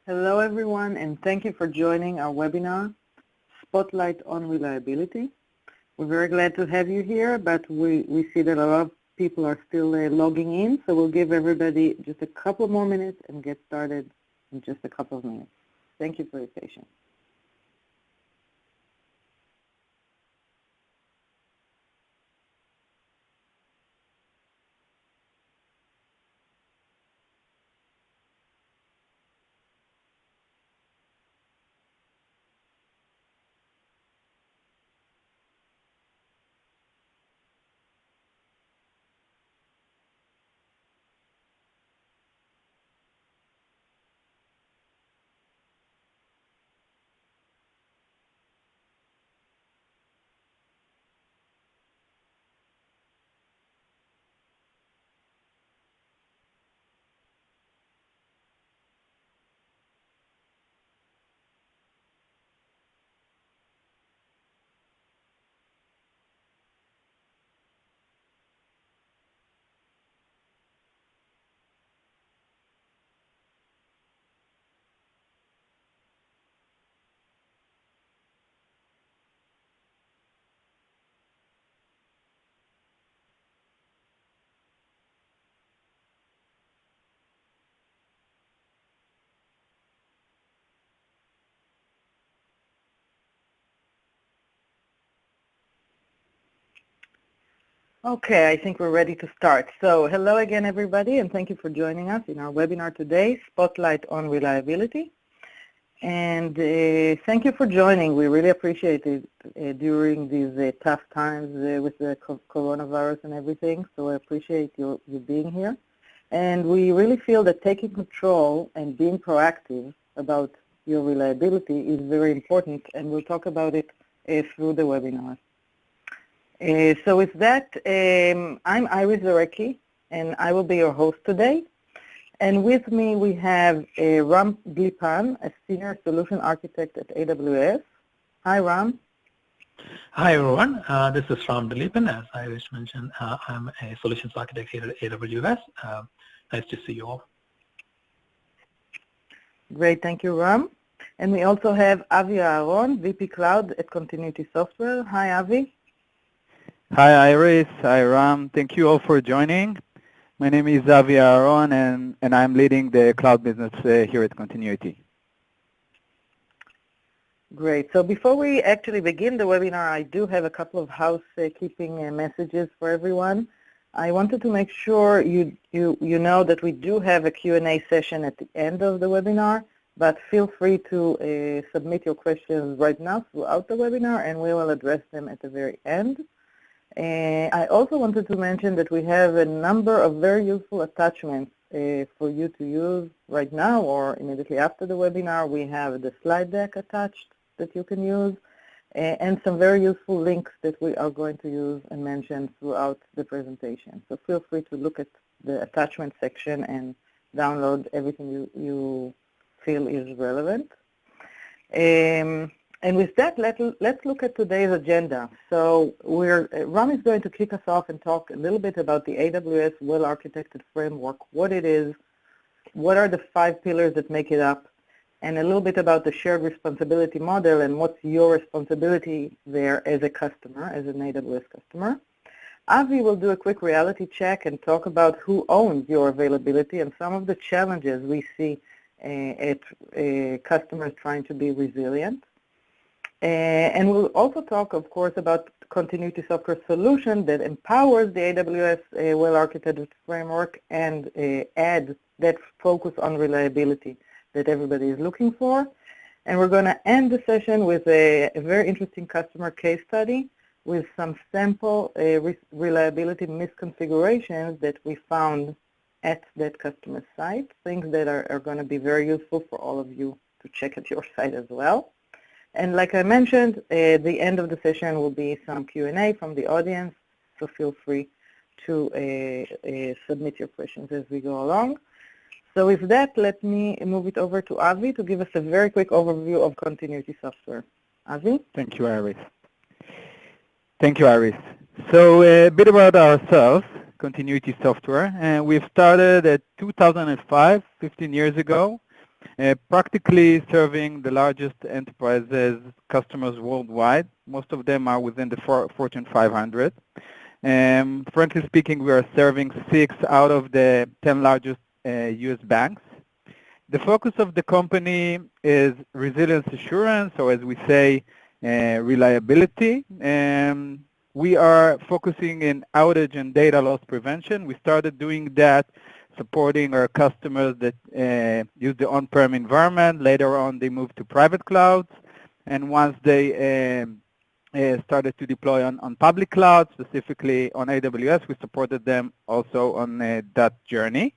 Hello everyone, and thank you for joining our webinar, Spotlight on Reliability. We're very glad to have you here, but we see that a lot of people are still logging in, so we'll give everybody just a couple more minutes and get started in just a couple of minutes. Thank you for your patience. Okay, I think we're ready to start. So hello again everybody, and thank you for joining us in our webinar today, Spotlight on Reliability. And thank you for joining. We really appreciate it during these tough times with the coronavirus and everything. So I appreciate you being here. And we really feel that taking control and being proactive about your reliability is very important, and we'll talk about it through the webinar. So with that, I'm Iris Zarecki, and I will be your host today. And with me we have Ram Dileepan, a Senior Solution Architect at AWS. Hi, Ram. Hi, everyone. This is Ram Dileepan. As Iris mentioned, I'm a Solutions Architect here at AWS. Nice to see you all. Great, thank you, Ram. And we also have Aharon, VP Cloud at Continuity Software. Hi, Avi. Hi, Iris. Hi, Ram. Thank you all for joining. My name is Aharon, and I'm leading the cloud business here at Continuity. Great. So before we actually begin the webinar, I do have a couple of housekeeping messages for everyone. I wanted to make sure you know that we do have a Q&A session at the end of the webinar, but feel free to submit your questions right now throughout the webinar, and we will address them at the very end. I also wanted to mention that we have a number of very useful attachments for you to use right now or immediately after the webinar. We have the slide deck attached that you can use and some very useful links that we are going to use and mention throughout the presentation. So feel free to look at the attachment section and download everything you feel is relevant. And with that, let's look at today's agenda. So Ram is going to kick us off and talk a little bit about the AWS Well-Architected Framework, what it is, what are the 5 pillars that make it up, and a little bit about the shared responsibility model and what's your responsibility there as a customer, as an AWS customer. Avi will do a quick reality check and talk about who owns your availability and some of the challenges we see at customers trying to be resilient. And we'll also talk, of course, about Continuity Software solution that empowers the AWS Well-Architected Framework and add that focus on reliability that everybody is looking for. And we're going to end the session with a very interesting customer case study with some sample reliability misconfigurations that we found at that customer site, things that are going to be very useful for all of you to check at your site as well. And like I mentioned, the end of the session will be some Q&A from the audience, so feel free to submit your questions as we go along. So with that, let me move it over to Avi to give us a very quick overview of Continuity Software. Avi? Thank you, Iris. Thank you, Iris. So a bit about ourselves, Continuity Software. We've started at 2005, 15 years ago. practically serving the largest enterprises customers worldwide. Most of them are within the Fortune 500. Frankly speaking, we are serving 6 out of the 10 largest U.S. banks. The focus of the company is resilience assurance, or as we say, reliability. We are focusing in outage and data loss prevention. We started doing that, supporting our customers that use the on-prem environment. Later on, they moved to private clouds. And once they started to deploy on public cloud, specifically on AWS, we supported them also on that journey.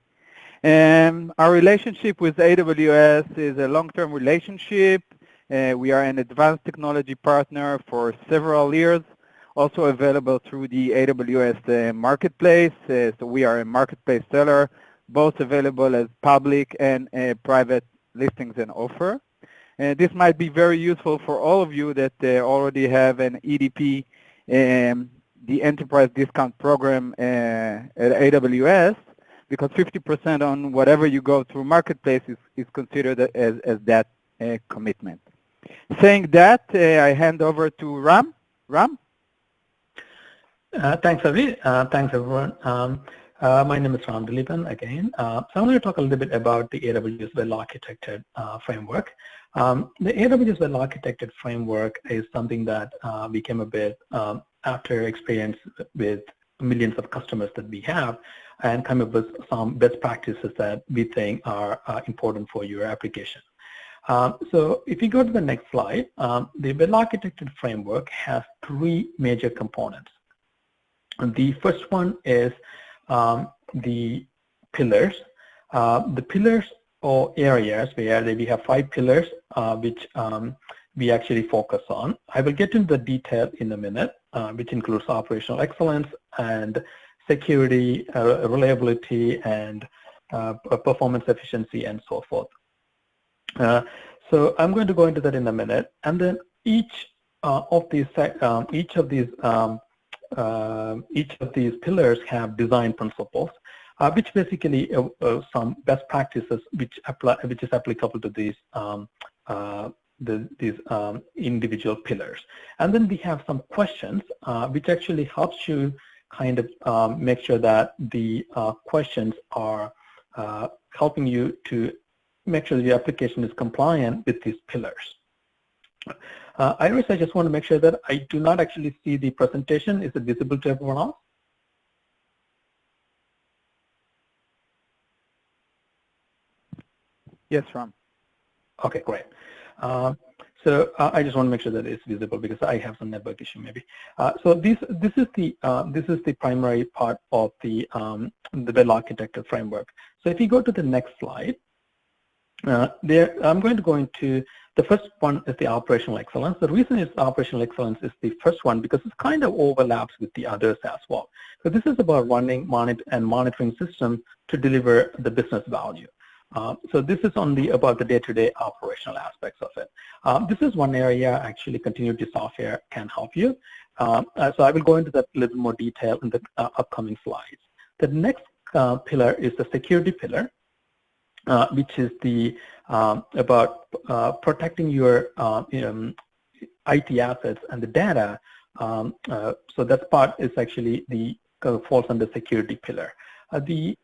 Our relationship with AWS is a long-term relationship. We are an advanced technology partner for several years, also available through the AWS marketplace. So we are a marketplace seller, both available as public and private listings and offer. This might be very useful for all of you that already have an EDP, the Enterprise Discount Program at AWS, because 50% on whatever you go through marketplace is considered as that commitment. Saying that, I hand over to Ram. Ram? Thanks, Avi. Thanks, everyone. My name is Dileepan again. So I'm going to talk a little bit about the AWS Well-Architected Framework. The AWS Well-Architected Framework is something that we came a bit after experience with millions of customers that we have, and come up with some best practices that we think are important for your application. So if you go to the next slide, the Well-Architected Framework has 3 major components. The first one is the pillars. The pillars or areas where we have 5 pillars which we actually focus on. I will get into the detail in a minute, which includes operational excellence and security, reliability, and performance efficiency, and so forth. So I'm going to go into that in a minute. And then each of these pillars have design principles, which basically some best practices which is applicable to these individual pillars. And then we have some questions which actually helps you kind of make sure that the questions are helping you to make sure that your application is compliant with these pillars. Iris, I just want to make sure that I do not actually see the presentation. Is it visible to everyone else? Yes, Ram. Okay, great. So I just want to make sure that it's visible because I have some network issue maybe. So this is the primary part of the Well-Architected Framework. So if you go to the next slide, I'm going to go into the first one is the operational excellence. The reason it's operational excellence is the first one because it kind of overlaps with the others as well. So this is about running, monitoring system to deliver the business value. So this is about the day-to-day operational aspects of it. This is one area actually continuity software can help you. So I will go into that a little more detail in the upcoming slides. The next pillar is the security pillar, which is about protecting your IT assets and the data. So that part is actually falls under security pillar.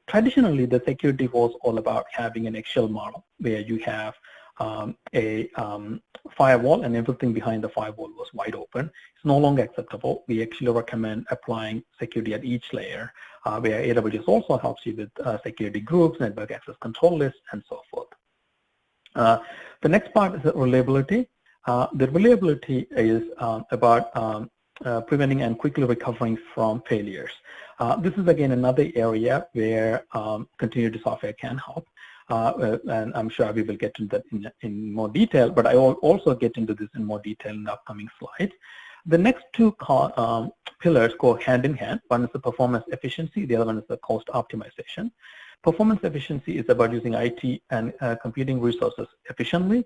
Traditionally, the security was all about having an Excel model where you have a firewall and everything behind the firewall was wide open. It's no longer acceptable. We actually recommend applying security at each layer, where AWS also helps you with security groups, network access control lists, and so forth. The next part is the reliability. The reliability is about preventing and quickly recovering from failures. This is again another area where continuity software can help, and I'm sure we will get into that in more detail, but I will also get into this in more detail in the upcoming slides. The next 2 pillars go hand in hand. One is the performance efficiency, the other one is the cost optimization. Performance efficiency is about using IT and computing resources efficiently,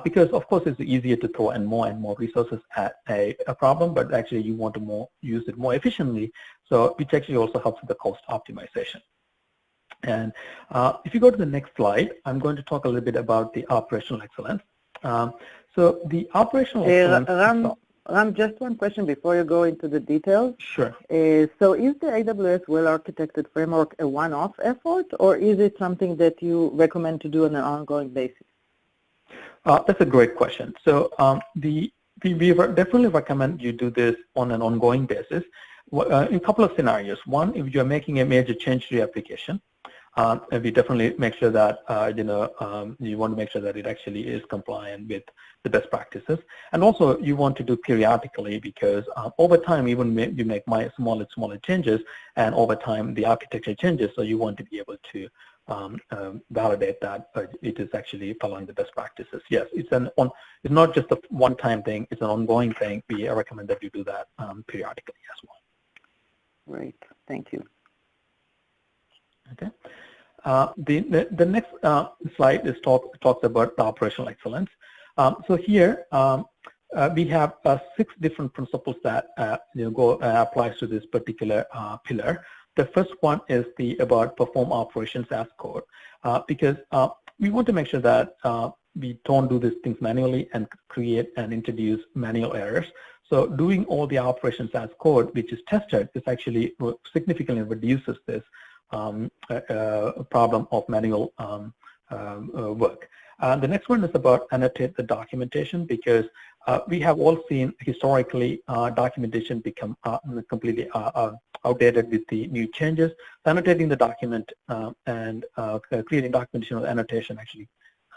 because of course it's easier to throw in more and more resources at a problem, but actually you want to use it more efficiently, so which actually also helps with the cost optimization. And if you go to the next slide, I'm going to talk a little bit about the operational excellence. So the operational excellence... Ram, just one question before you go into the details. Sure. So is the AWS Well-Architected Framework a one-off effort, or is it something that you recommend to do on an ongoing basis? That's a great question. So we definitely recommend you do this on an ongoing basis in a couple of scenarios. One, if you're making a major change to your application, we definitely make sure that you want to make sure that it actually is compliant with the best practices, and also you want to do periodically, because over time, even you make smaller changes, and over time the architecture changes. So you want to be able to validate that it is actually following the best practices. Yes, it's not just a one-time thing; it's an ongoing thing. We recommend that you do that periodically as well. Great, thank you. Okay. The next slide talks about the operational excellence. So here we have 6 different principles that applies to this particular pillar. The first one is about perform operations as code, because we want to make sure that we don't do these things manually and create and introduce manual errors. So doing all the operations as code, which is tested, is actually significantly reduces this problem of manual work. The next one is about annotate the documentation, because we have all seen historically documentation become completely outdated with the new changes. So annotating the document and creating documentation with annotation actually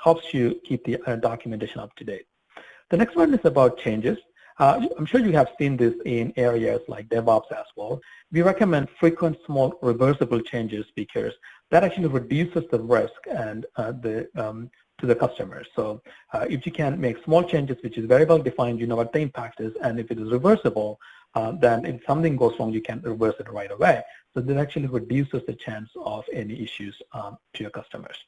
helps you keep the documentation up to date. The next one is about changes. I'm sure you have seen this in areas like DevOps as well. We recommend frequent, small, reversible changes, because that actually reduces the risk and to the customers. So if you can make small changes, which is very well defined, you know what the impact is, and if it is reversible, then if something goes wrong, you can reverse it right away. So that actually reduces the chance of any issues to your customers.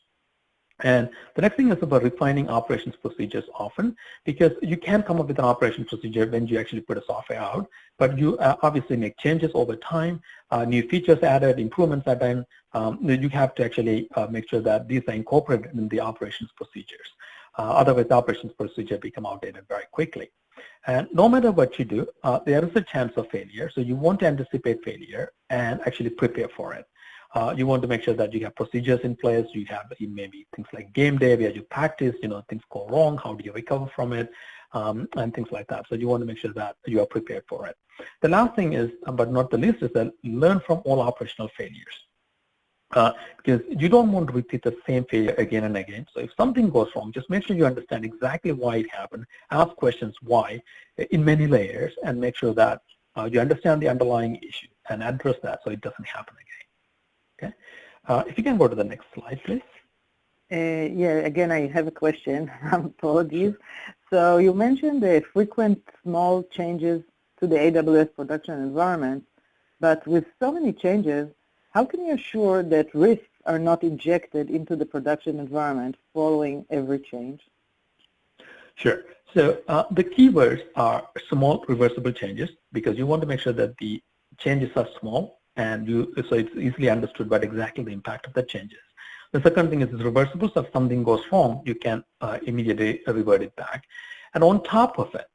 And the next thing is about refining operations procedures often, because you can come up with an operations procedure when you actually put a software out, but you obviously make changes over time, new features added, improvements are done. You have to actually make sure that these are incorporated in the operations procedures. Otherwise, the operations procedure become outdated very quickly. And no matter what you do, there is a chance of failure. So you want to anticipate failure and actually prepare for it. You want to make sure that you have procedures in place. You have maybe things like game day where you practice, things go wrong, how do you recover from it, and things like that. So you want to make sure that you are prepared for it. The last thing is, but not the least, is that learn from all operational failures. Because you don't want to repeat the same failure again and again. So if something goes wrong, just make sure you understand exactly why it happened, ask questions why in many layers, and make sure that you understand the underlying issue and address that so it doesn't happen again. Okay. If you can go to the next slide, please. Yeah, again, I have a question. Apologies. So you mentioned the frequent small changes to the AWS production environment, but with so many changes, how can you assure that risks are not injected into the production environment following every change? Sure. So the keywords are small reversible changes, because you want to make sure that the changes are small, and so it's easily understood what exactly the impact of the changes. The second thing is reversible, so if something goes wrong, you can immediately revert it back. And on top of it,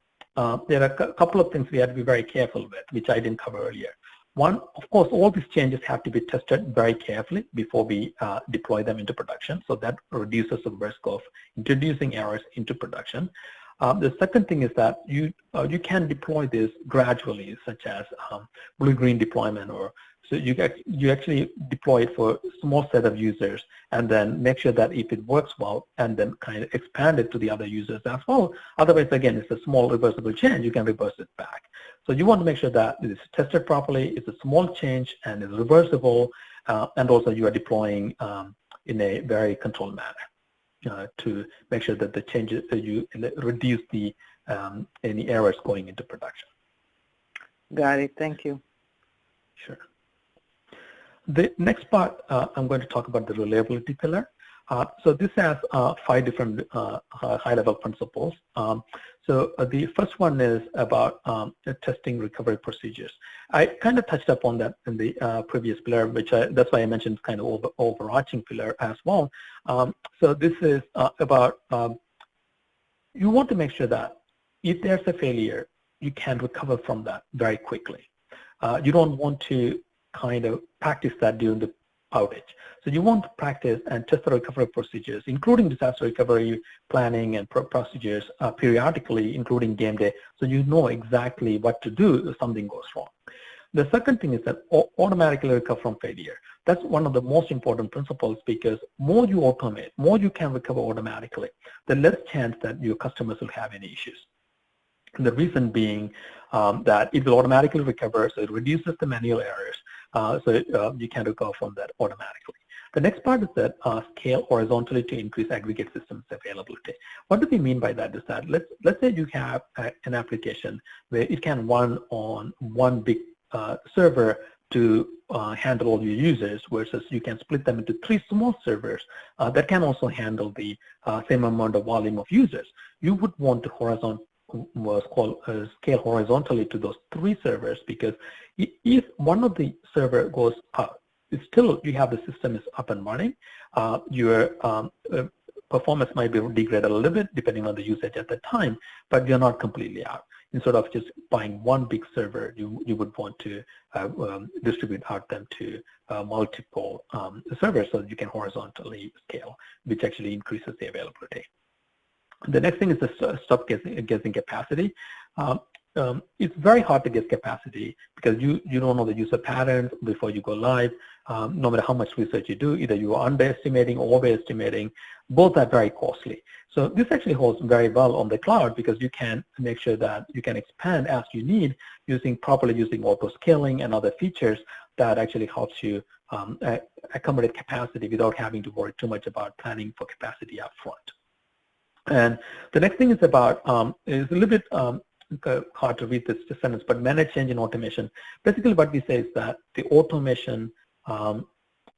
there are a couple of things we have to be very careful with, which I didn't cover earlier. One, of course, all these changes have to be tested very carefully before we deploy them into production, so that reduces the risk of introducing errors into production. The second thing is that you can deploy this gradually, such as blue-green deployment, or so you actually deploy it for a small set of users, and then make sure that if it works well, and then kind of expand it to the other users as well. Otherwise, again, it's a small reversible change, you can reverse it back. So you want to make sure that it is tested properly, it's a small change, and is reversible, and also you are deploying in a very controlled manner to make sure that the changes you reduce the any errors going into production. Got it. Thank you. Sure. The next part, I'm going to talk about the reliability pillar. So this has 5 different high-level principles. So the first one is about testing recovery procedures. I kind of touched upon that in the previous pillar, which that's why I mentioned kind of overarching pillar as well. So this is about you want to make sure that if there's a failure, you can recover from that very quickly. You don't want to kind of practice that during the outage. So you want to practice and test the recovery procedures, including disaster recovery planning and procedures periodically, including game day, so you know exactly what to do if something goes wrong. The second thing is that automatically recover from failure. That's one of the most important principles, because more you automate, more you can recover automatically, the less chance that your customers will have any issues. And the reason being that it will automatically recover, so it reduces the manual errors, so you can recover from that automatically. The next part is that scale horizontally to increase aggregate systems availability. What do we mean by that is that let's say you have an application where it can run on one big server to handle all your users, versus you can split them into 3 small servers that can also handle the same amount of volume of users. You would want to scale horizontally to those 3 servers, because if one of the server goes out, it's still you have the system is up and running. Your performance might be degraded a little bit depending on the usage at the time, but you're not completely out. Instead of just buying one big server, you would want to distribute out them to multiple servers so that you can horizontally scale, which actually increases the availability. The next thing is to stop guessing capacity. It's very hard to guess capacity because you don't know the user patterns before you go live. No matter how much research you do, either you are underestimating or overestimating. Both are very costly. So this actually holds very well on the cloud, because you can make sure that you can expand as you need, properly using auto scaling and other features that actually helps you accommodate capacity without having to worry too much about planning for capacity up front. And the next thing is about, is a little bit hard to read this sentence, but manage change in automation. Basically what we say is that the automation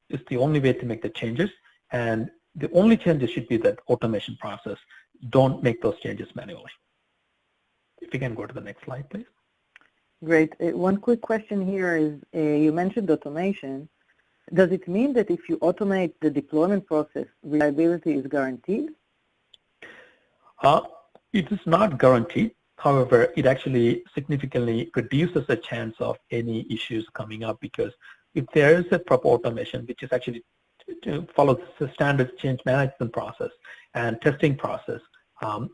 is the only way to make the changes, and the only changes should be that automation process. Don't make those changes manually. If you can go to the next slide, please. Great. One quick question here is, you mentioned automation. Does it mean that if you automate the deployment process, reliability is guaranteed? It is not guaranteed. However, it actually significantly reduces the chance of any issues coming up, because if there is a proper automation, which is actually to follow the standard change management process and testing process,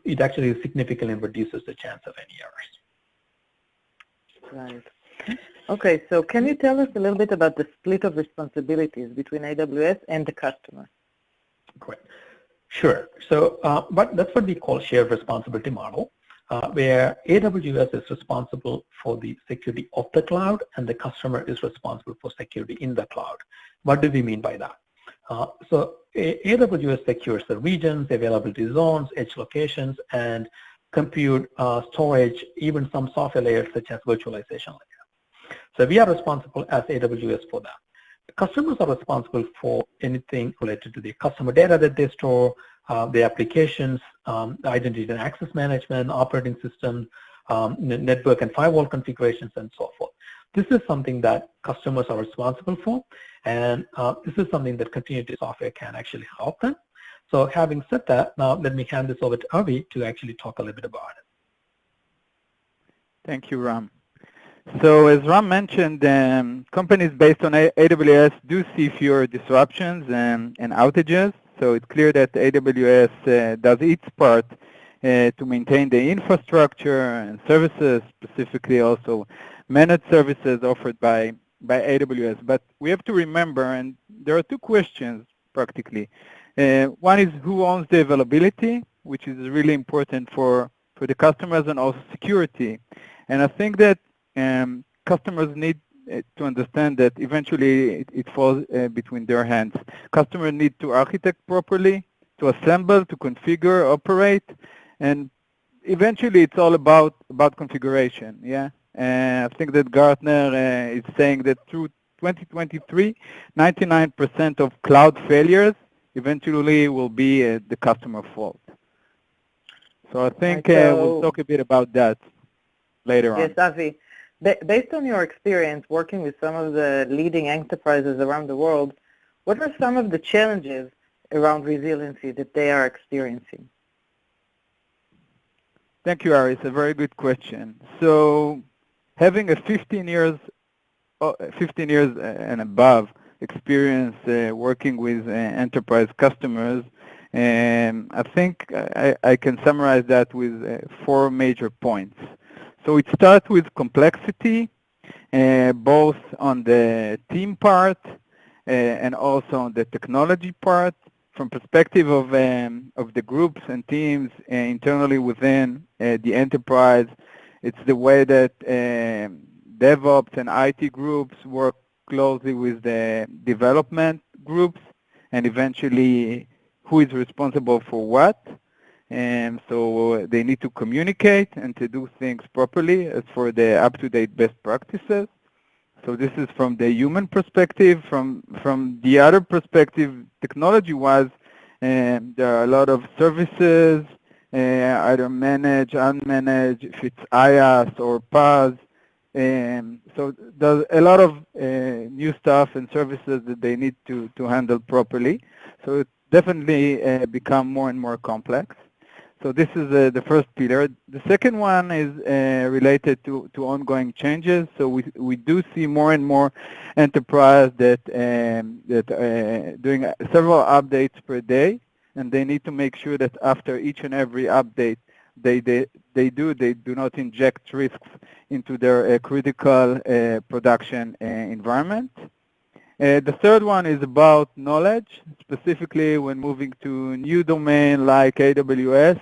it actually significantly reduces the chance of any errors. Right. Okay, so can you tell us a little bit about the split of responsibilities between AWS and the customer? Great. Sure. So but that's what we call shared responsibility model, where AWS is responsible for the security of the cloud and the customer is responsible for security in the cloud. What do we mean by that? So AWS secures the regions, availability zones, edge locations, and compute, storage, even some software layers such as virtualization layer. So we are responsible as AWS for that. The customers are responsible for anything related to the customer data that they store, the applications, identity and access management, operating systems, network and firewall configurations, and so forth. This is something that customers are responsible for, and this is something that continuity software can actually help them. So having said that, now let me hand this over to Avi to actually talk a little bit about it. Thank you, Ram. So as Ram mentioned, companies based on AWS do see fewer disruptions and outages. So it's clear that AWS does its part to maintain the infrastructure and services, specifically also managed services offered by AWS. But we have to remember, and there are 2 questions practically. One is who owns the availability, which is really important for the customers, and also security. And I think that customers need to understand that eventually it falls between their hands. Customers need to architect properly, to assemble, to configure, operate, and eventually it's all about configuration. Yeah, I think that Gartner is saying that through 2023, 99% of cloud failures eventually will be the customer fault. So I think Right, we'll talk a bit about that later on. Yes, Avi. Based on your experience working with some of the leading enterprises around the world, what are some of the challenges around resiliency that they are experiencing? Thank you, Ari. It's a very good question. So having a 15 years and above experience working with enterprise customers, I think I can summarize that with 4 major points. So it starts with complexity, both on the team part and also on the technology part. From perspective of the groups and teams internally within the enterprise, it's the way that DevOps and IT groups work closely with the development groups, and eventually who is responsible for what. And so they need to communicate and to do things properly as for the up-to-date best practices. So this is from the human perspective. From the other perspective, technology-wise, there are a lot of services, either managed, unmanaged, if it's IaaS or PaaS. So there's a lot of new stuff and services that they need to handle properly. So it definitely become more and more complex. So this is the first pillar. The second one is related to ongoing changes. So we do see more and more enterprise that doing several updates per day, and they need to make sure that after each and every update they do not inject risks into their critical production environment. The third one is about knowledge, specifically when moving to a new domain like AWS,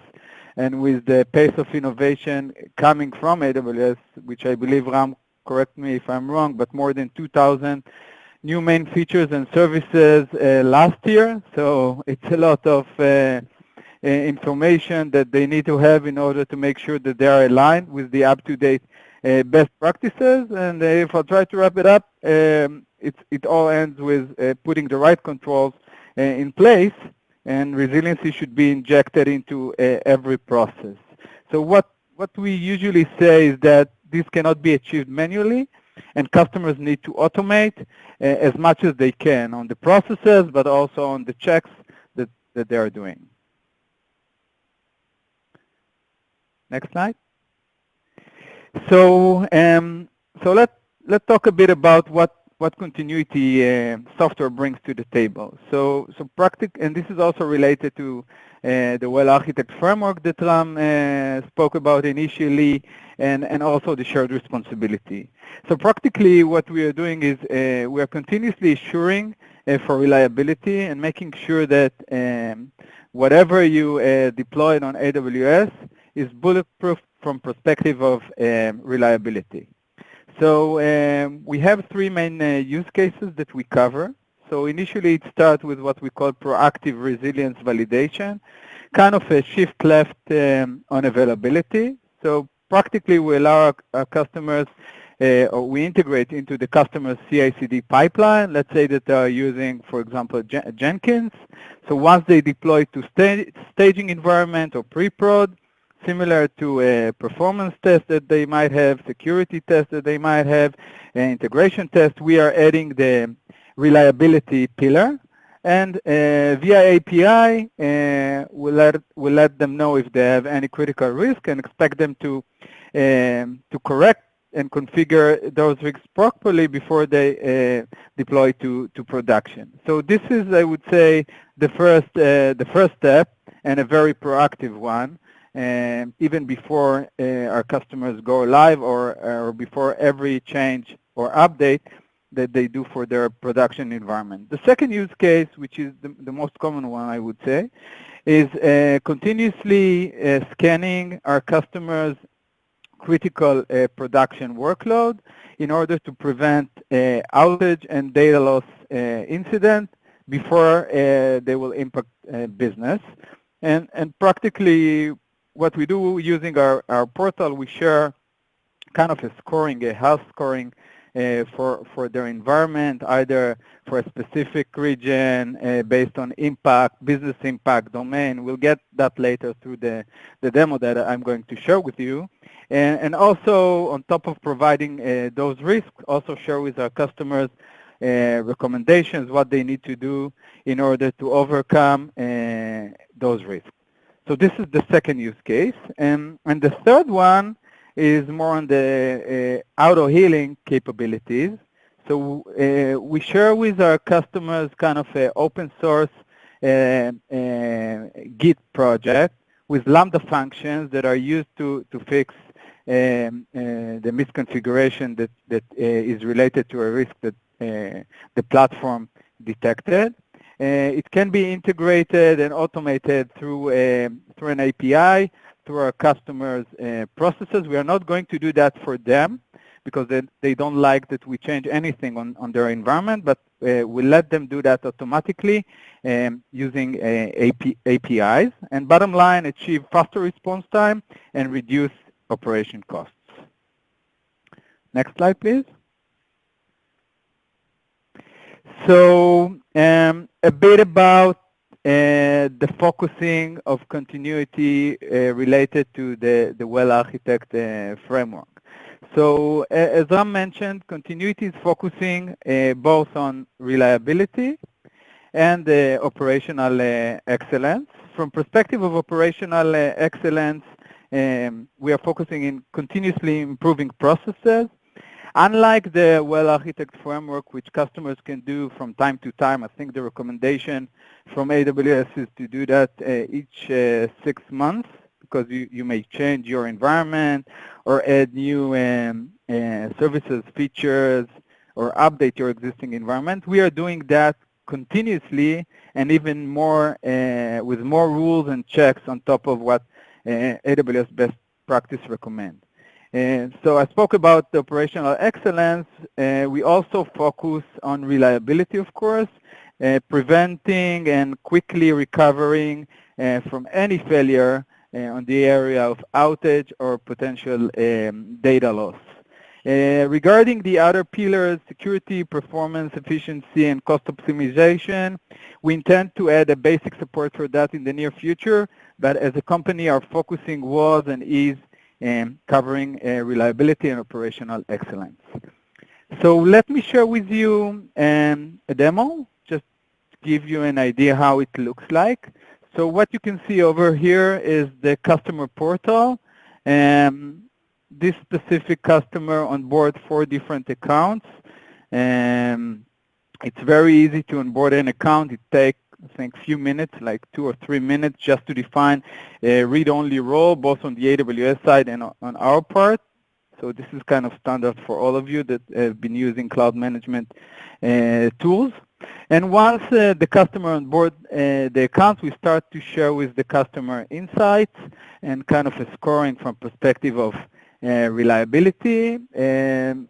and with the pace of innovation coming from AWS, which I believe, Ram, correct me if I'm wrong, but more than 2,000 new main features and services last year. So it's a lot of information that they need to have in order to make sure that they are aligned with the up-to-date best practices. And if I try to wrap it up, it all ends with putting the right controls in place, and resiliency should be injected into every process. So what we usually say is that this cannot be achieved manually, and customers need to automate as much as they can on the processes, but also on the checks that they are doing. Next slide. So let's talk a bit about what continuity software brings to the table. So and this is also related to the Well-Architected Framework that Ram spoke about initially, and also the shared responsibility. So practically what we are doing is we are continuously assuring for reliability and making sure that whatever you deployed on AWS is bulletproof from perspective of reliability. So we have 3 main use cases that we cover. So initially it starts with what we call proactive resilience validation, kind of a shift left on availability. So practically we allow our customers, or we integrate into the customer's CI/CD pipeline. Let's say that they are using, for example, Jenkins. So once they deploy to staging environment or pre-prod, similar to a performance test that they might have, security test that they might have, integration test, we are adding the reliability pillar. And via API, we'll let them know if they have any critical risk and expect them to correct and configure those risks properly before they deploy to production. So this is, I would say, the first step, and a very proactive one. Even before our customers go live, or before every change or update that they do for their production environment. The second use case, which is the most common one, I would say, is continuously scanning our customers' critical production workload in order to prevent outage and data loss incident before they will impact business. And practically what we do using our portal, we share kind of a health scoring for their environment, either for a specific region based on impact, business impact, domain. We'll get that later through the demo that I'm going to share with you. And also, on top of providing those risks, also share with our customers recommendations, what they need to do in order to overcome those risks. So this is the second use case. And the third one is more on the auto-healing capabilities. So we share with our customers kind of an open source Git project with Lambda functions that are used to fix the misconfiguration that is related to a risk that the platform detected. It can be integrated and automated through an API, through our customers' processes. We are not going to do that for them because they don't like that we change anything on their environment, but we let them do that automatically using APIs. And bottom line, achieve faster response time and reduce operation costs. Next slide, please. So a bit about the focusing of continuity related to the Well-Architected Framework. So as I mentioned, continuity is focusing both on reliability and operational excellence. From perspective of operational excellence, we are focusing in continuously improving processes. Unlike the Well-Architected Framework, which customers can do from time to time, I think the recommendation from AWS is to do that each 6 months, because you may change your environment or add new services, features, or update your existing environment. We are doing that continuously and even more with more rules and checks on top of what AWS best practice recommends. So I spoke about the operational excellence. We also focus on reliability, of course, preventing and quickly recovering from any failure on the area of outage or potential data loss. Regarding the other pillars, security, performance, efficiency, and cost optimization, we intend to add a basic support for that in the near future, but as a company, our focusing was and is covering reliability and operational excellence. So let me share with you a demo, just to give you an idea how it looks like. So what you can see over here is the customer portal. This specific customer onboard 4 different accounts. It's very easy to onboard an account. It takes, I think, a few minutes, like 2 or 3 minutes, just to define a read-only role, both on the AWS side and on our part. So this is kind of standard for all of you that have been using cloud management tools. And once the customer onboard the account, we start to share with the customer insights and kind of a scoring from perspective of reliability. And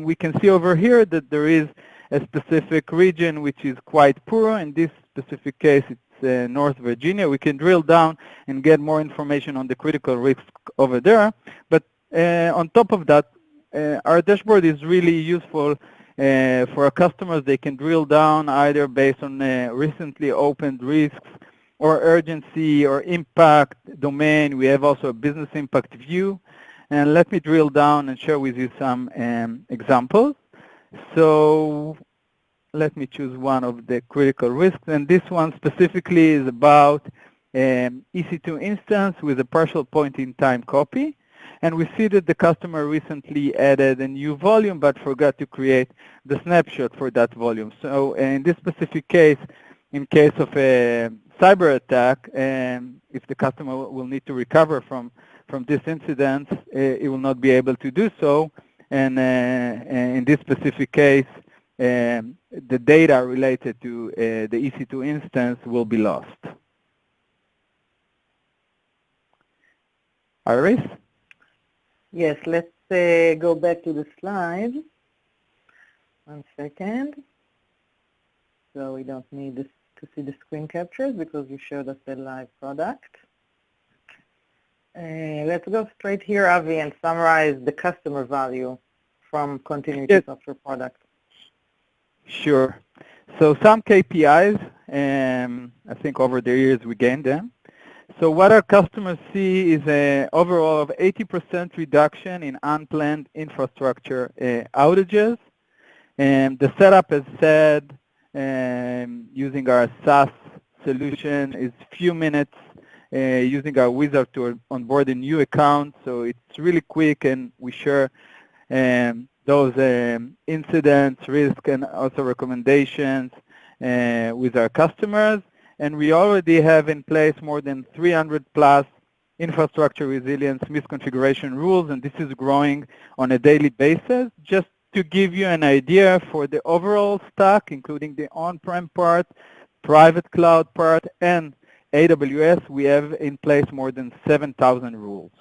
we can see over here that there is a specific region which is quite poor. In this specific case, it's North Virginia. We can drill down and get more information on the critical risk over there. But on top of that, our dashboard is really useful for our customers. They can drill down either based on recently opened risks or urgency or impact domain. We have also a business impact view. And let me drill down and share with you some examples. So let me choose one of the critical risks. And this one specifically is about EC2 instance with a partial point-in-time copy. And we see that the customer recently added a new volume but forgot to create the snapshot for that volume. So in this specific case, in case of a cyber attack, if the customer will need to recover from this incident, it will not be able to do so. And in this specific case, the data related to the EC2 instance will be lost. Iris? Yes, let's go back to the slide. 1 second. So we don't need this to see the screen captures because you showed us the live product. Let's go straight here, Avi, and summarize the customer value from Continuity Software product? Sure. So some KPIs, I think over the years we gained them. So what our customers see is an overall of 80% reduction in unplanned infrastructure outages. And the setup, as said, using our SaaS solution is few minutes using our wizard to onboard a new account. So it's really quick, and we share those incidents, risk, and also recommendations with our customers. And we already have in place more than 300 plus infrastructure resilience misconfiguration rules, and this is growing on a daily basis. Just to give you an idea for the overall stack, including the on-prem part, private cloud part, and AWS, we have in place more than 7,000 rules.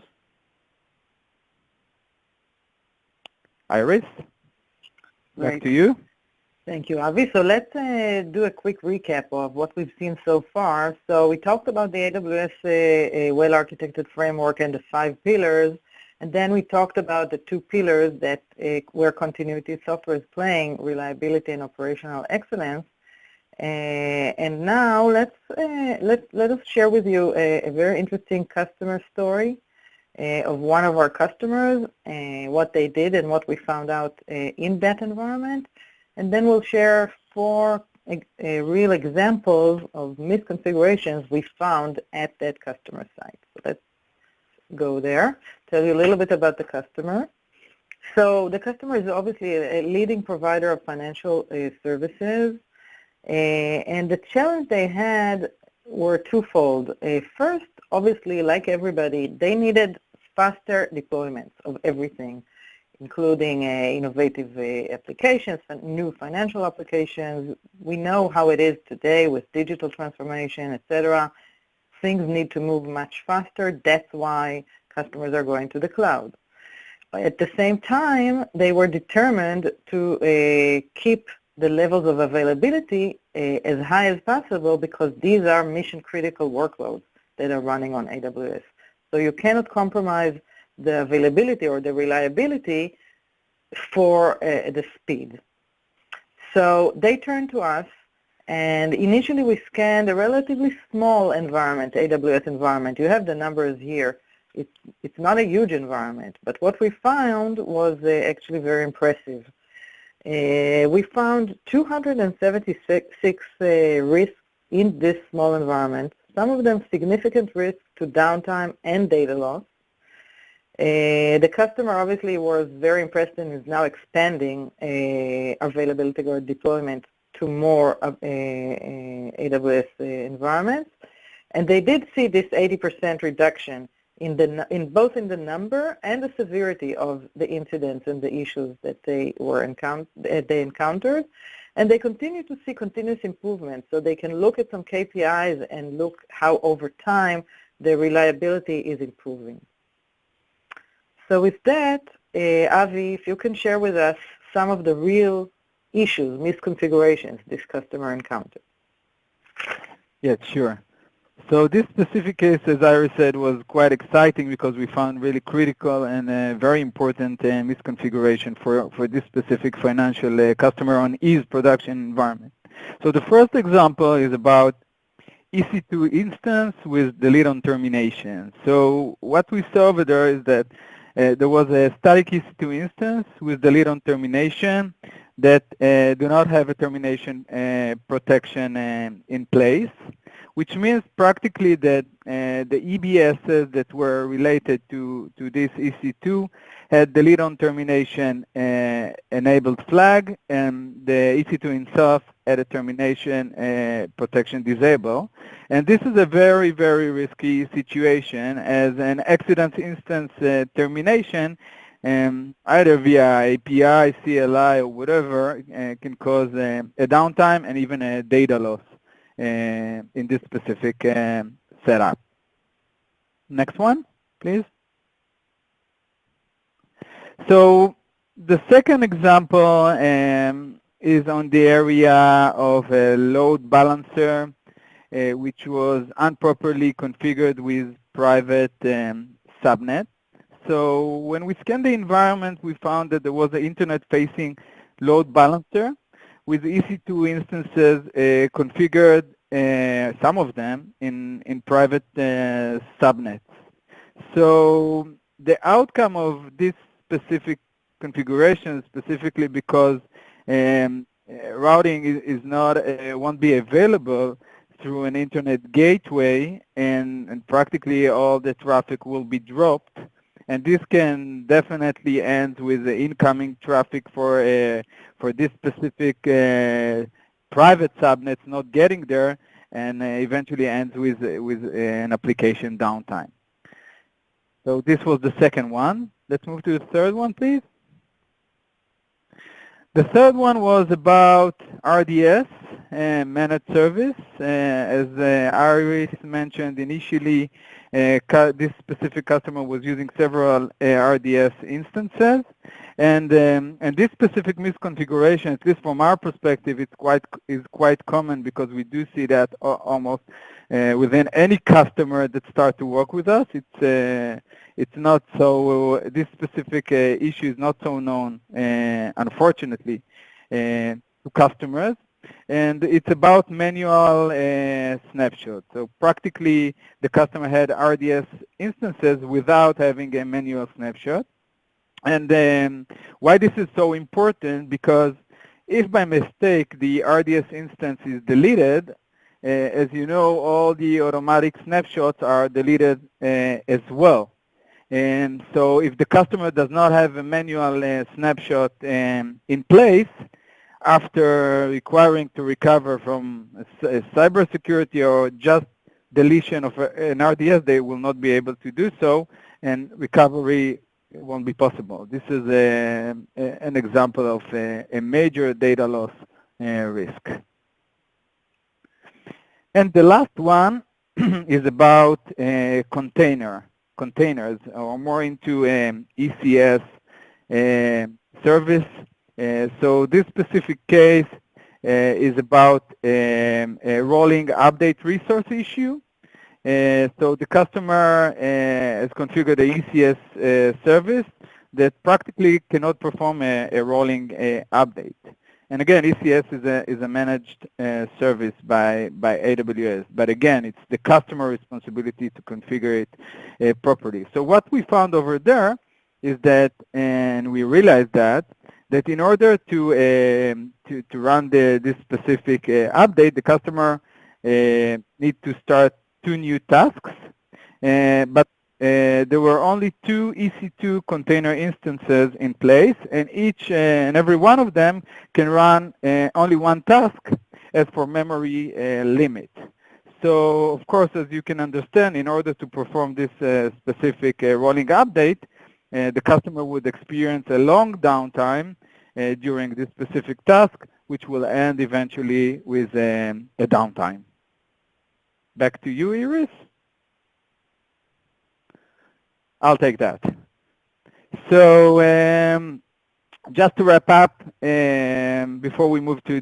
Iris, back to you. Thank you, Avi. So let's do a quick recap of what we've seen so far. So we talked about the AWS Well-Architected Framework and the 5 pillars, and then we talked about the 2 pillars that where Continuity Software is playing, reliability and operational excellence. And now let us share with you a very interesting customer story of one of our customers, what they did and what we found out in that environment. And then we'll share 4 real examples of misconfigurations we found at that customer site. So let's go there, tell you a little bit about the customer. So the customer is obviously a leading provider of financial services. And the challenge they had were twofold. First, obviously, like everybody, they needed faster deployments of everything, including innovative applications, new financial applications. We know how it is today with digital transformation, etc. Things need to move much faster. That's why customers are going to the cloud. But at the same time, they were determined to keep the levels of availability as high as possible because these are mission-critical workloads that are running on AWS. So you cannot compromise the availability or the reliability for the speed. So they turned to us, and initially we scanned a relatively small environment, AWS environment. You have the numbers here. It's not a huge environment, but what we found was actually very impressive. We found 276 risks in this small environment, some of them significant risks to downtime and data loss. The customer obviously was very impressed and is now expanding availability or deployment to more AWS environments. And they did see this 80% reduction in both in the number and the severity of the incidents and the issues that they encountered. And they continue to see continuous improvement, so they can look at some KPIs and look how over time the reliability is improving. So with that, Avi, if you can share with us some of the real issues, misconfigurations this customer encountered. Yeah, sure. So this specific case, as Iris said, was quite exciting because we found really critical and very important misconfiguration for this specific financial customer on his production environment. So the first example is about EC2 instance with delete on termination. So what we saw over there is that there was a static EC2 instance with delete on termination that do not have a termination protection in place, which means practically that the EBSs that were related to this EC2 had delete on termination enabled flag, and the EC2 itself had a termination protection disabled. And this is a very, very risky situation, as an accident instance termination, either via API, CLI, or whatever, can cause a downtime and even a data loss in this specific setup. Next one, please. So the second example is on the area of a load balancer, which was improperly configured with private subnet. So when we scanned the environment, we found that there was an internet-facing load balancer with EC2 instances configured, some of them, in private subnets. So the outcome of this specific configuration, specifically because routing is not won't be available through an internet gateway, and practically all the traffic will be dropped. And this can definitely end with the incoming traffic for this specific private subnets not getting there, and eventually ends with an application downtime. So this was the second one. Let's move to the third one, please. The third one was about RDS, managed service. As Iris mentioned initially, this specific customer was using several RDS instances, and this specific misconfiguration, at least from our perspective, is quite common, because we do see that almost within any customer that start to work with us. It's not so, this specific issue is not so known, unfortunately, to customers. And it's about manual snapshots. So practically, the customer had RDS instances without having a manual snapshot. And why this is so important, because if by mistake the RDS instance is deleted, as you know, all the automatic snapshots are deleted as well. And so if the customer does not have a manual snapshot in place, after requiring to recover from cybersecurity or just deletion of an RDS, they will not be able to do so, and recovery won't be possible. This is an example of a major data loss risk. And the last one is about containers, or more into ECS service. So this specific case is about a rolling update resource issue. So the customer has configured a ECS service that practically cannot perform a rolling update. And again, ECS is a managed service by AWS. But again, it's the customer responsibility to configure it properly. So what we found over there is that, and we realized that in order to run this specific update, the customer needs to start 2 new tasks. But there were only 2 EC2 container instances in place, and each and every one of them can run only 1 task as for memory limit. So, of course, as you can understand, in order to perform this specific rolling update, the customer would experience a long downtime during this specific task, which will end eventually with a downtime. Back to you, Iris. I'll take that. So just to wrap up before we move to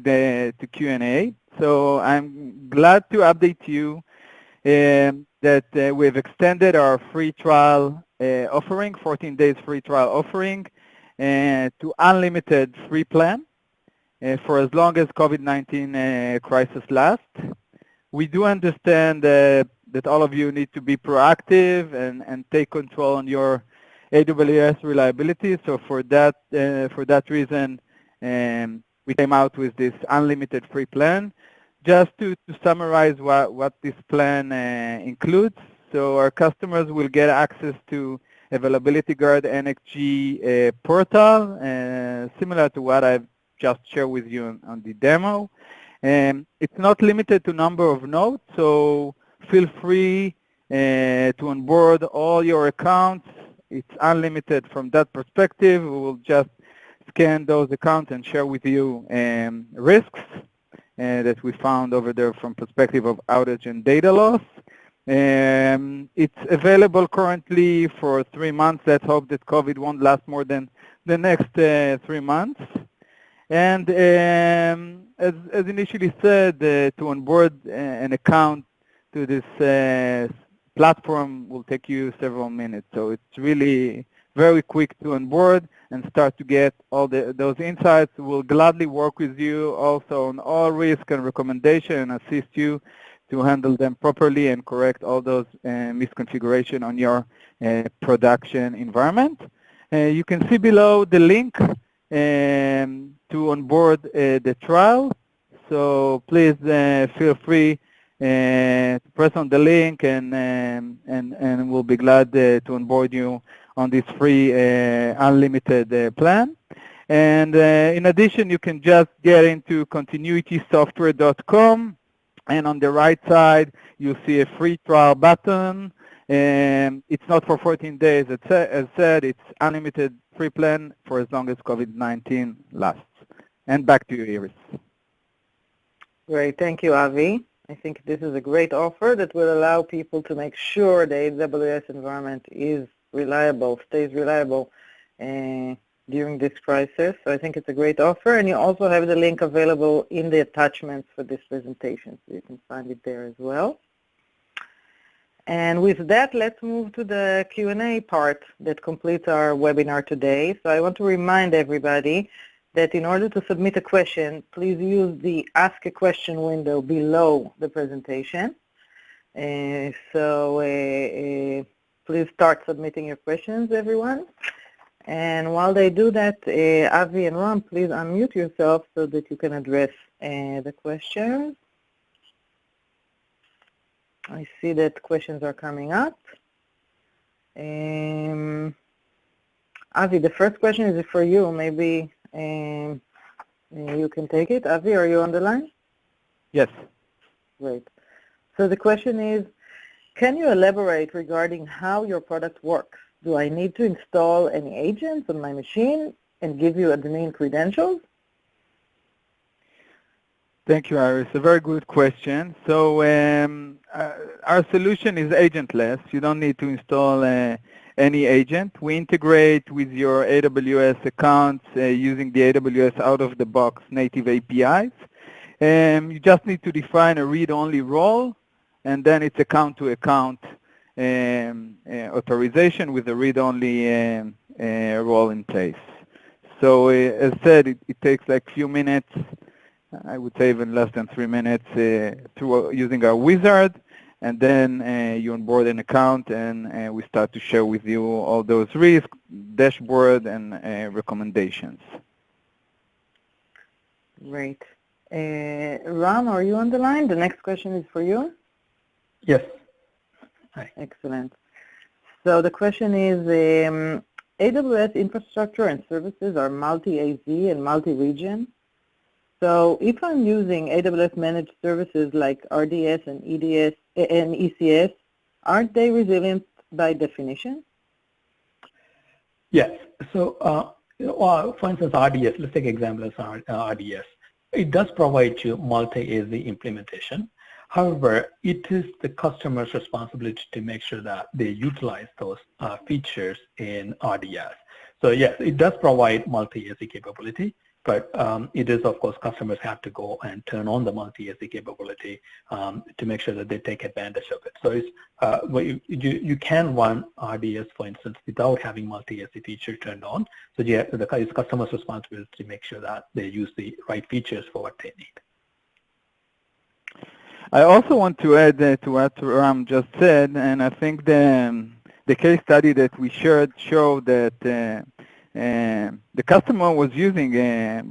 Q&A, so I'm glad to update you that we've extended our free trial offering, 14 days free trial offering, to unlimited free plan for as long as COVID-19 crisis lasts. We do understand that all of you need to be proactive and take control on your AWS reliability. So for that reason, we came out with this unlimited free plan. Just to summarize what this plan includes. So our customers will get access to Availability Guard NXG portal, similar to what I've just shared with you on the demo. It's not limited to number of nodes, so feel free to onboard all your accounts. It's unlimited from that perspective. We will just scan those accounts and share with you risks that we found over there from perspective of outage and data loss. It's available currently for 3 months. Let's hope that COVID won't last more than the next 3 months. And as initially said, to onboard an account to this platform will take you several minutes. So it's really very quick to onboard and start to get all those insights. We'll gladly work with you also on all risk and recommendation and assist you to handle them properly and correct all those misconfiguration on your production environment. You can see below the link to onboard the trial. So please feel free to press on the link, and we'll be glad to onboard you on this free unlimited plan. And in addition, you can just get into continuitysoftware.com, and on the right side, you'll see a free trial button. And it's not for 14 days. As said, it's unlimited free plan for as long as COVID-19 lasts. And back to you, Iris. Great. Thank you, Avi. I think this is a great offer that will allow people to make sure the AWS environment is reliable, stays reliable during this crisis. So I think it's a great offer. And you also have the link available in the attachments for this presentation, so you can find it there as well. And with that, let's move to the Q&A part that completes our webinar today. So I want to remind everybody that in order to submit a question, please use the Ask a Question window below the presentation. Please start submitting your questions, everyone. And while they do that, Avi and Ram, please unmute yourself so that you can address the questions. I see that questions are coming up. Avi, the first question is for you. Maybe you can take it. Avi, are you on the line? Yes. Great. So the question is, can you elaborate regarding how your product works? Do I need to install any agents on my machine and give you admin credentials? Thank you, Iris. A very good question. So our solution is agentless. You don't need to install any agent. We integrate with your AWS accounts using the AWS out-of-the-box native APIs. You just need to define a read-only role, and then it's account-to-account authorization with a read-only role in place. So as said, it takes like a few minutes. I would say even less than 3 minutes through using our wizard, and then you onboard an account, and we start to share with you all those risks, dashboard, and recommendations. Great. Ram, are you on the line? The next question is for you. Yes. Hi. Excellent. So the question is, AWS infrastructure and services are multi-AZ and multi-region. So if I'm using AWS managed services like RDS and EDS and ECS, aren't they resilient by definition? Yes. So, for instance, RDS, let's take example as RDS. It does provide you multi-AZ implementation. However, it is the customer's responsibility to make sure that they utilize those features in RDS. So yes, it does provide multi-AZ capability, but it is, of course, customers have to go and turn on the multi-AZ capability to make sure that they take advantage of it. So it's, you can run RDS, for instance, without having multi-AZ feature turned on. So yeah, it's customer's responsibility to make sure that they use the right features for what they need. I also want to add to what Ram just said, and I think the case study that we shared showed that the customer was using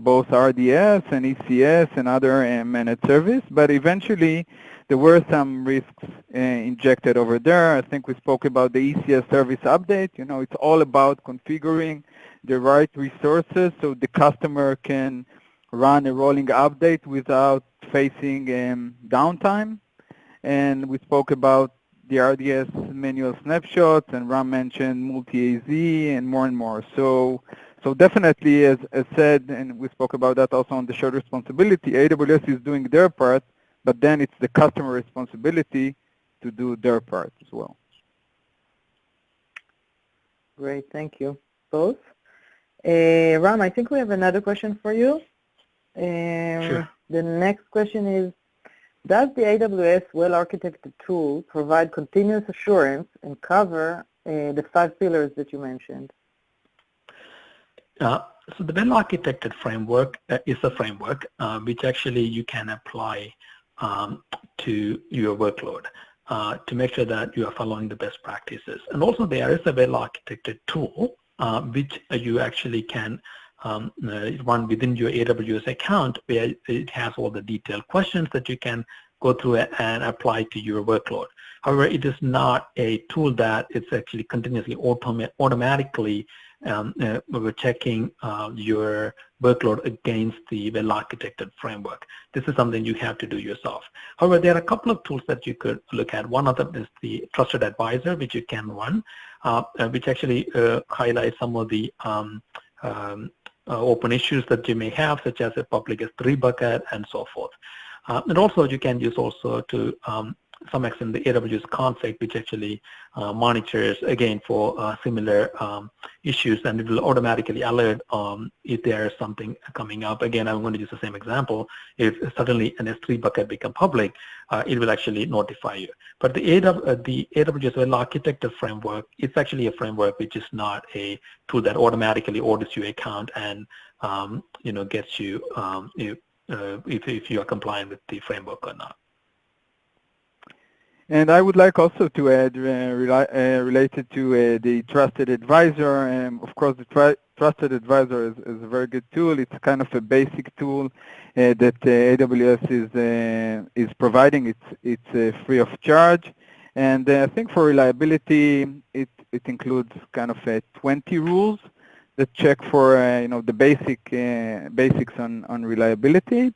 both RDS and ECS and other managed service, but eventually there were some risks injected over there. I think we spoke about the ECS service update. You know, it's all about configuring the right resources so the customer can run a rolling update without facing downtime. And we spoke about the RDS manual snapshots, and Ram mentioned multi-AZ and more. So definitely, as said, and we spoke about that also on the shared responsibility, AWS is doing their part, but then it's the customer responsibility to do their part as well. Great, thank you both. Ram, I think we have another question for you. Sure. The next question is, Does the AWS Well-Architected tool provide continuous assurance and cover the 5 pillars that you mentioned? So the Well-Architected Framework is a framework which actually you can apply to your workload to make sure that you are following the best practices. And also there is a Well-Architected tool which you actually can run within your AWS account, where it has all the detailed questions that you can go through and apply to your workload. However, it is not a tool that it's actually continuously automatically we're checking your workload against the well-architected framework. This is something you have to do yourself. However, there are a couple of tools that you could look at. One of them is the Trusted Advisor, which you can run, which actually highlights some of the open issues that you may have, such as a public S3 bucket and so forth. And also you can use also to some extent the AWS config, which actually monitors again for similar issues, and it will automatically alert if there is something coming up. Again, I'm going to use the same example. If suddenly an S3 bucket become public, it will actually notify you. But the AWS Well-Architected Framework, it's actually a framework which is not a tool that automatically audits your account and gets you if you are compliant with the framework or not. And I would like also to add, related to the Trusted Advisor, of course the Trusted Advisor is a very good tool. It's kind of a basic tool that AWS is providing. It's free of charge. And I think for reliability, it includes kind of 20 rules that check for the basics on reliability.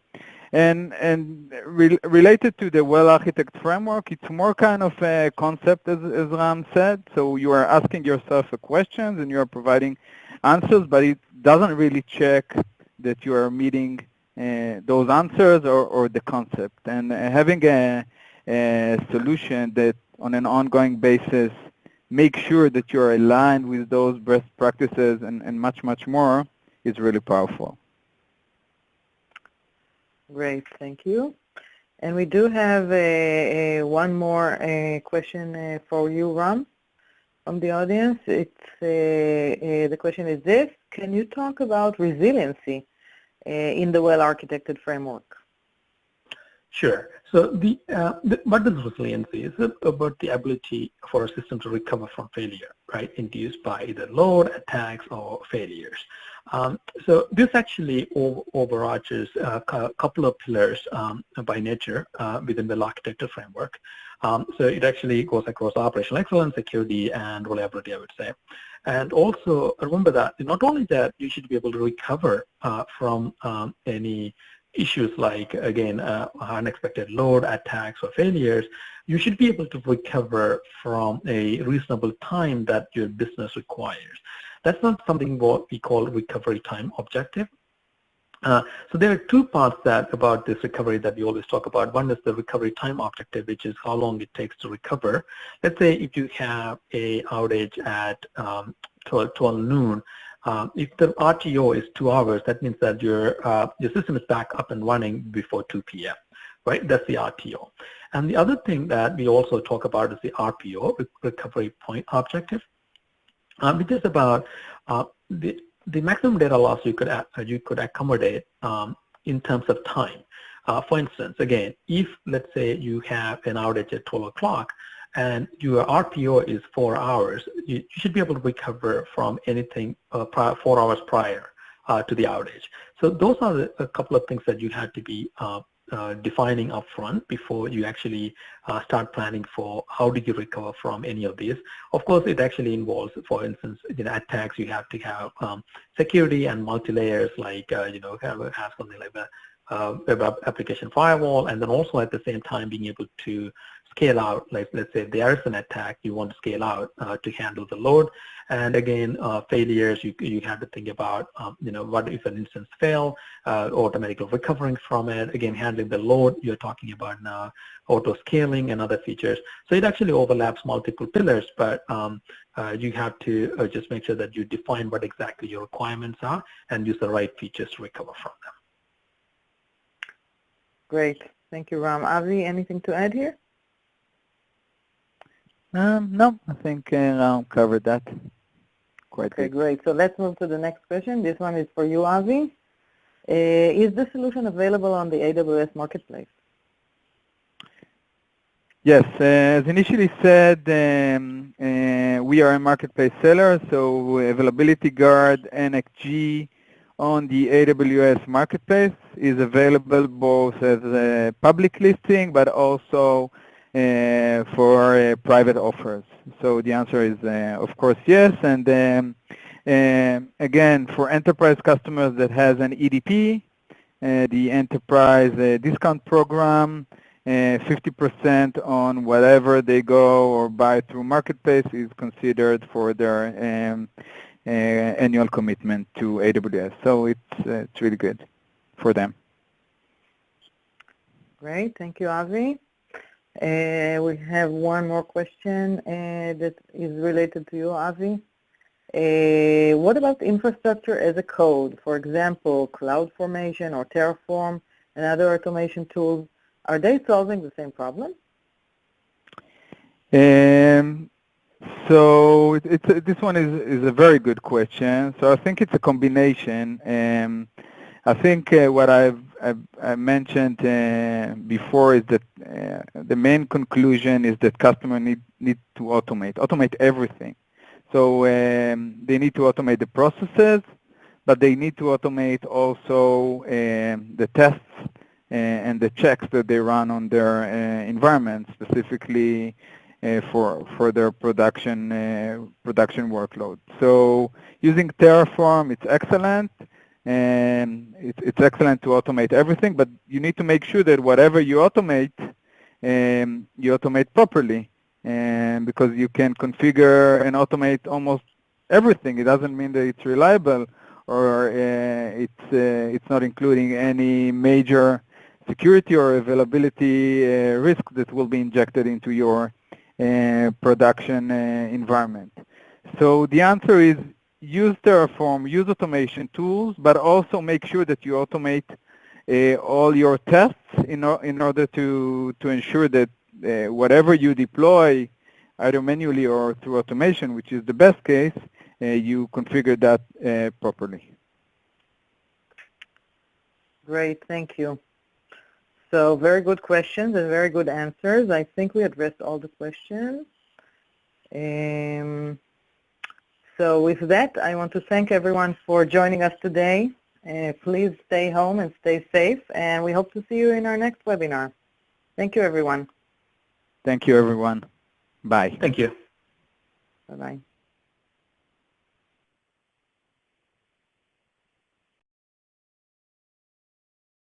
And related to the Well-Architected Framework, it's more kind of a concept, as Ram said. So you are asking yourself a question and you are providing answers, but it doesn't really check that you are meeting those answers or the concept. And having a solution that on an ongoing basis make sure that you are aligned with those best practices and much, much more is really powerful. Great, thank you. And we do have one more question for you, Ram, from the audience. The question is this: can you talk about resiliency in the Well-Architected Framework? Sure. So what is resiliency? It's about the ability for a system to recover from failure, right, induced by either load, attacks, or failures. So this actually overarches a couple of pillars by nature within the Well-Architected Framework. So it actually goes across operational excellence, security, and reliability, I would say. And also remember that not only that you should be able to recover from any issues like, again, unexpected load, attacks, or failures, you should be able to recover from a reasonable time that your business requires. That's not something what we call recovery time objective. So there are two parts about this recovery that we always talk about. One is the recovery time objective, which is how long it takes to recover. Let's say if you have a outage at 12 noon, if the RTO is 2 hours, that means that your system is back up and running before 2 p.m., right? That's the RTO. And the other thing that we also talk about is the RPO, recovery point objective, which is about the maximum data loss you could accommodate in terms of time. For instance, again, if let's say you have an outage at 12 o'clock, and your RPO is 4 hours, you should be able to recover from anything 4 hours prior to the outage. So those are a couple of things that you have to be defining upfront before you actually start planning for how do you recover from any of these. Of course, it actually involves, for instance, attacks. You have to have security and multi-layers, like have something like a web application firewall, and then also at the same time being able to scale out. Like, let's say there is an attack, you want to scale out to handle the load. And again, failures, you have to think about, what if an instance fail, automatically recovering from it. Again, handling the load, you're talking about now auto scaling and other features. So it actually overlaps multiple pillars, but you have to just make sure that you define what exactly your requirements are and use the right features to recover from them. Great. Thank you, Ram. Avi, anything to add here? No, I think Ram covered that quite Okay, good. great. So let's move to the next question. This one is for you, Avi. Is the solution available on the AWS Marketplace? Yes, as initially said, we are a marketplace seller, so Availability Guard NXG on the AWS Marketplace is available both as a public listing, but also for private offers. So the answer is, of course, yes. And again, for enterprise customers that has an EDP, the enterprise discount program, 50% on whatever they go or buy through Marketplace is considered for their annual commitment to AWS. So it's really good for them. Great. Thank you, Avi. We have one more question that is related to you, Avi. What about infrastructure as a code? For example, CloudFormation or Terraform and other automation tools. Are they solving the same problem? So this one is a very good question. So I think it's a combination. I think what I've mentioned before is that the main conclusion is that customers need to automate everything. So they need to automate the processes, but they need to automate also the tests and the checks that they run on their environment, specifically for their production workload. So using Terraform, it's excellent, and it's excellent to automate everything, but you need to make sure that whatever you automate properly, and because you can configure and automate almost everything. It doesn't mean that it's reliable or it's not including any major security or availability risk that will be injected into your production environment. So the answer is use Terraform, use automation tools, but also make sure that you automate all your tests in order to ensure that whatever you deploy, either manually or through automation, which is the best case, you configure that properly. Great, thank you. So very good questions and very good answers. I think we addressed all the questions. So with that, I want to thank everyone for joining us today. Please stay home and stay safe, and we hope to see you in our next webinar. Thank you, everyone. Thank you, everyone. Bye. Thank you. Bye-bye.